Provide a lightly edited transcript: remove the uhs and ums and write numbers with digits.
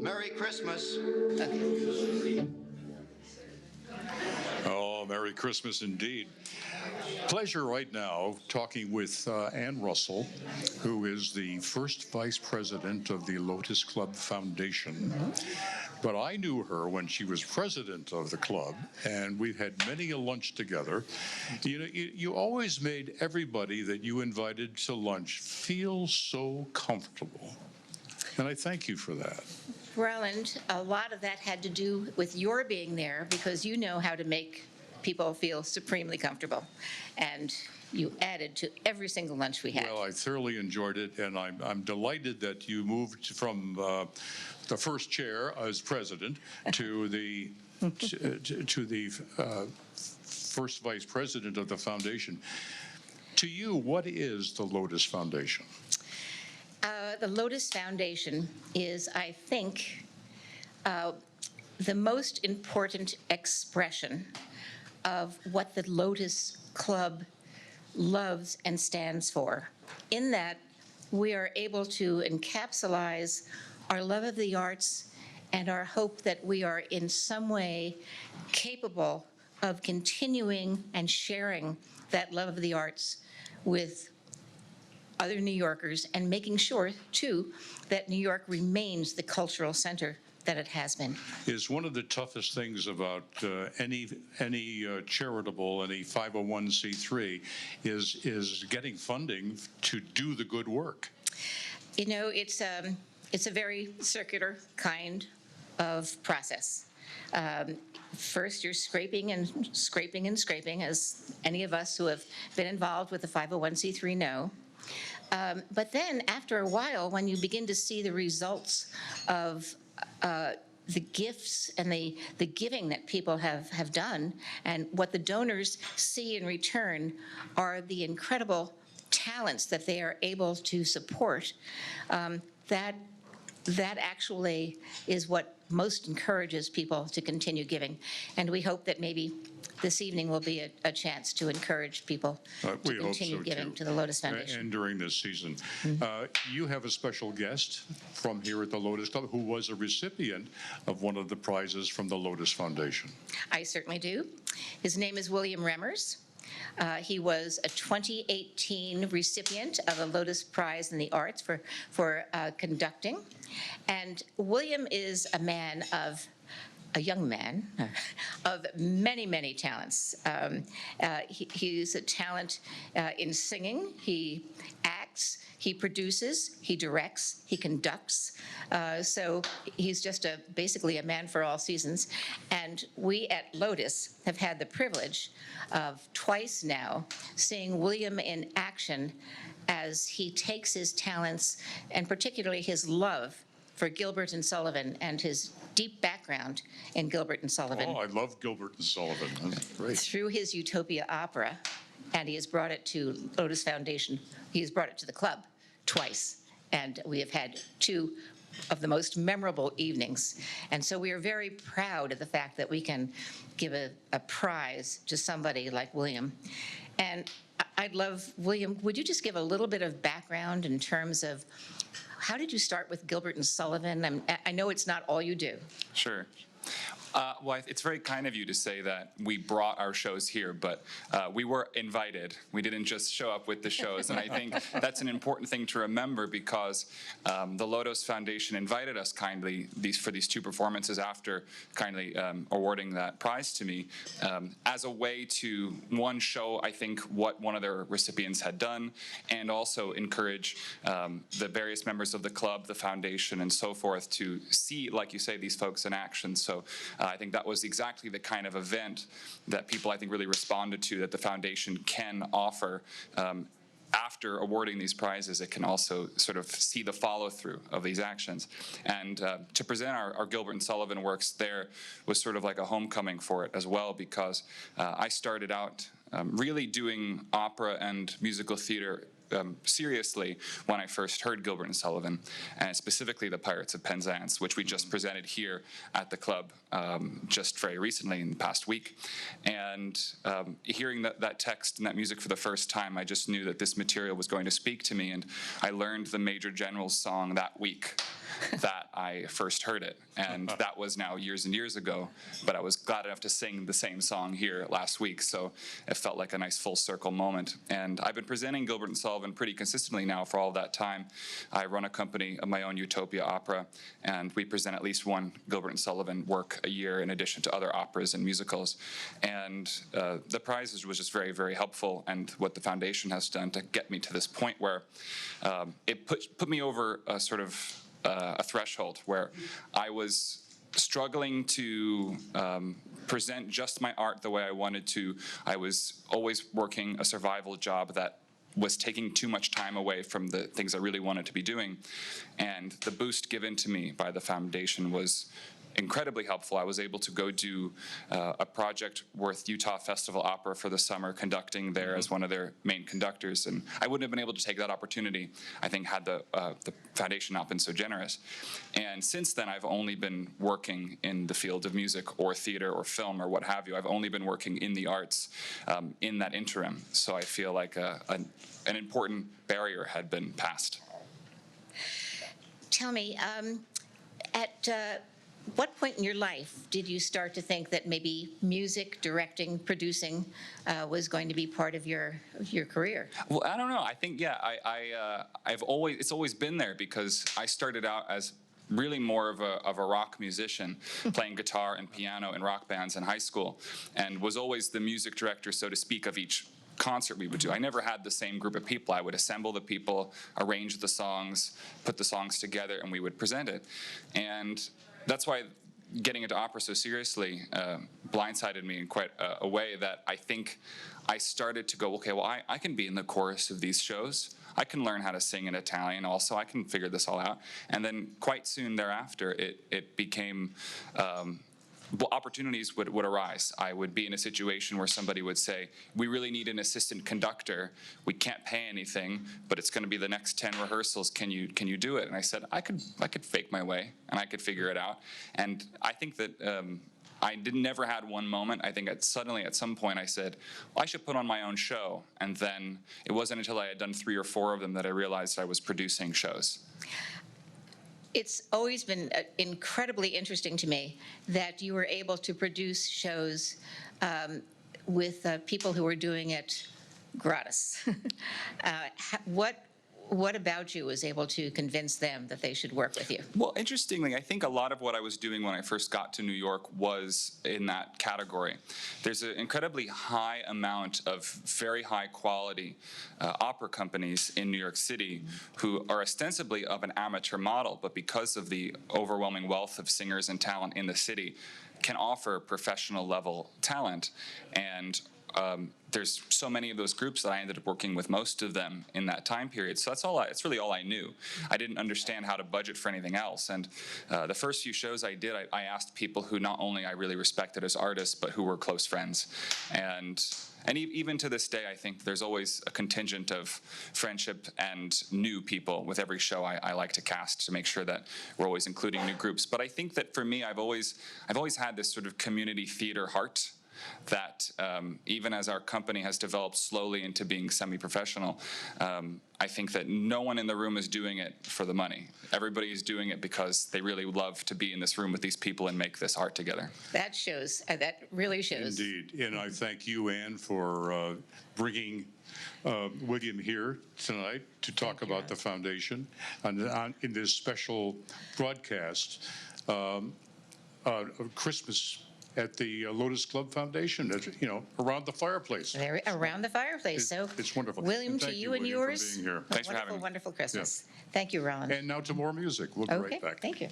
Merry Christmas. Oh, Merry Christmas indeed. Pleasure right now talking with Ann Russell, who is the first vice president of the Lotos Club Foundation. But I knew her when she was president of the club, and we've had many a lunch together. You know, you always made everybody that you invited to lunch feel so comfortable. And I thank you for that. Roland, a lot of that had to do with your being there because you know how to make people feel supremely comfortable. And you added to every single lunch we had. Well, I thoroughly enjoyed it, and I'm delighted that you moved from the first chair as president to the to the first vice president of the foundation. To you, what is the Lotos Foundation? The Lotos Foundation is, I think, the most important expression of what the Lotos Club loves and stands for, in that we are able to encapsulate our love of the arts and our hope that we are in some way capable of continuing and sharing that love of the arts with other New Yorkers and making sure, too, that New York remains the cultural center that it has been. Is one of the toughest things about any charitable, any 501c3, is getting funding to do the good work. You know, it's a very circular kind of process. First, you're scraping and scraping and scraping, as any of us who have been involved with the 501c3 know. But then, after a while, when you begin to see the results of the gifts and the giving that people have done, and what the donors see in return are the incredible talents that they are able to support, that actually is what most encourages people to continue giving. And we hope that maybe this evening will be a chance to encourage people to continue giving to the Lotos Foundation. And during this season. You have a special guest from here at the Lotos Club who was a recipient of one of the prizes from the Lotos Foundation. I certainly do. His name is William Remmers. He was a 2018 recipient of a Lotos Prize in the Arts for conducting. And William is a young man of many, many talents. He's a talent in singing. He acts, he produces, he directs, he conducts. So he's just basically a man for all seasons. And we at Lotos have had the privilege of twice now seeing William in action as he takes his talents, and particularly his love for Gilbert and Sullivan and his deep background in Gilbert and Sullivan. Oh, I love Gilbert and Sullivan. That's great. Through his Utopia opera, and he has brought it to Lotos Foundation. He has brought it to the club twice, and we have had two of the most memorable evenings. And so we are very proud of the fact that we can give a prize to somebody like William. And I'd love, William, would you just give a little bit of background in terms of how did you start with Gilbert and Sullivan? I know it's not all you do. Sure. Well, it's very kind of you to say that we brought our shows here, but we were invited. We didn't just show up with the shows, and I think that's an important thing to remember because the Lotos Foundation invited us kindly for these two performances after kindly awarding that prize to me as a way to, one, show, I think, what one of their recipients had done, and also encourage the various members of the club, the foundation, and so forth to see, like you say, these folks in action. So I think that was exactly the kind of event that people, I think, really responded to, that the foundation can offer. After awarding these prizes, it can also sort of see the follow-through of these actions. And to present our Gilbert and Sullivan works there was sort of like a homecoming for it as well, because I started out really doing opera and musical theater seriously when I first heard Gilbert and Sullivan, and specifically the Pirates of Penzance, which we just presented here at the club just very recently in the past week. And hearing that text and that music for the first time, I just knew that this material was going to speak to me, and I learned the Major General's song that week. that I first heard it. And that was now years and years ago, but I was glad enough to sing the same song here last week. So it felt like a nice full circle moment. And I've been presenting Gilbert and Sullivan pretty consistently now for all that time. I run a company of my own, Utopia Opera, and we present at least one Gilbert and Sullivan work a year in addition to other operas and musicals. And the prize was just very, very helpful, and what the foundation has done to get me to this point where it put me over a sort of a threshold where I was struggling to present just my art the way I wanted to. I was always working a survival job that was taking too much time away from the things I really wanted to be doing. And the boost given to me by the foundation was incredibly helpful. I was able to go do a project with Utah Festival Opera for the summer, conducting there as one of their main conductors, and I wouldn't have been able to take that opportunity, I think, had the foundation not been so generous. And since then, I've only been working in the field of music or theater or film or what have you. I've only been working in the arts in that interim, so I feel like an important barrier had been passed. Tell me, at what point in your life did you start to think that maybe music, directing, producing was going to be part of your career? Well, I don't know. I think, yeah, it's always been there, because I started out as really more of a rock musician, playing guitar and piano in rock bands in high school, and was always the music director, so to speak, of each concert we would do. I never had the same group of people. I would assemble the people, arrange the songs, put the songs together, and we would present it. And that's why getting into opera so seriously blindsided me in quite a way that I think I started to go, okay, well, I can be in the chorus of these shows. I can learn how to sing in Italian also. I can figure this all out. And then quite soon thereafter, it became opportunities would arise. I would be in a situation where somebody would say, we really need an assistant conductor. We can't pay anything, but it's going to be the next 10 rehearsals. Can you do it? And I said, I could fake my way, and I could figure it out. And I think that I never had one moment. I think suddenly at some point I said, well, I should put on my own show. And then it wasn't until I had done 3 or 4 of them that I realized I was producing shows. It's always been incredibly interesting to me that you were able to produce shows with people who were doing it gratis. What about you was able to convince them that they should work with you? Well, interestingly, I think a lot of what I was doing when I first got to New York was in that category. There's an incredibly high amount of very high quality opera companies in New York City who are ostensibly of an amateur model, but because of the overwhelming wealth of singers and talent in the city, can offer professional level talent. And there's so many of those groups that I ended up working with most of them in that time period. So it's really all I knew. I didn't understand how to budget for anything else. And the first few shows I did, I asked people who not only I really respected as artists, but who were close friends. And even to this day, I think there's always a contingent of friendship and new people with every show I like to cast, to make sure that we're always including new groups. But I think that for me, I've always had this sort of community theater heart, that even as our company has developed slowly into being semi-professional, I think that no one in the room is doing it for the money. Everybody is doing it because they really love to be in this room with these people and make this art together. That shows. That really shows. Indeed. And I thank you, Anne, for bringing William here tonight to talk about the foundation in this special broadcast of Christmas at the Lotos Club Foundation, around the fireplace. Around the fireplace. It's wonderful. William, And to thank you and William, yours. for being here. Thanks for having me. Wonderful Christmas. Thank you, Roland. And now to more music. We'll be right back. Thank you.